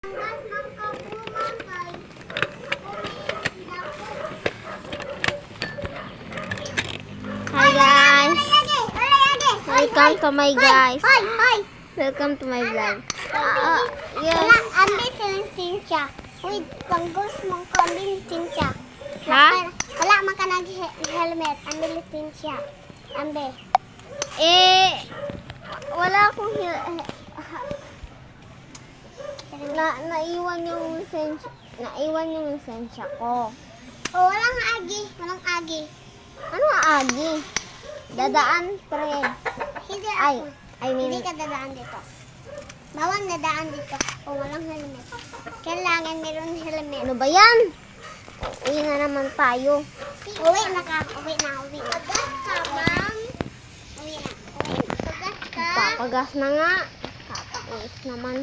Hi guys. Welcome to my guys. Welcome to my vlog. Yes. Ambil siling siya. Uy, panggos mong ambil siya. Ha? Wala man ka nag-helmet. Ambil siya. Ambil. Wala akong naiwan yung lisensya. Naiwan yung lisensya ko. Oh, walang agi. Walang agi. Ano agi? Dadaan, pre. Hindi Ay, ako. I mean, Hindi ka dadaan dito. Bawang dadaan dito. Oh, walang helmet. Kailangan meron helmet. ano ba yan? Uwi na naman tayo. Uwi na ka. Uwi na. Pagas ka, ma'am. Uwi na. Pagas ka. Papagas na nga. Kakainis naman.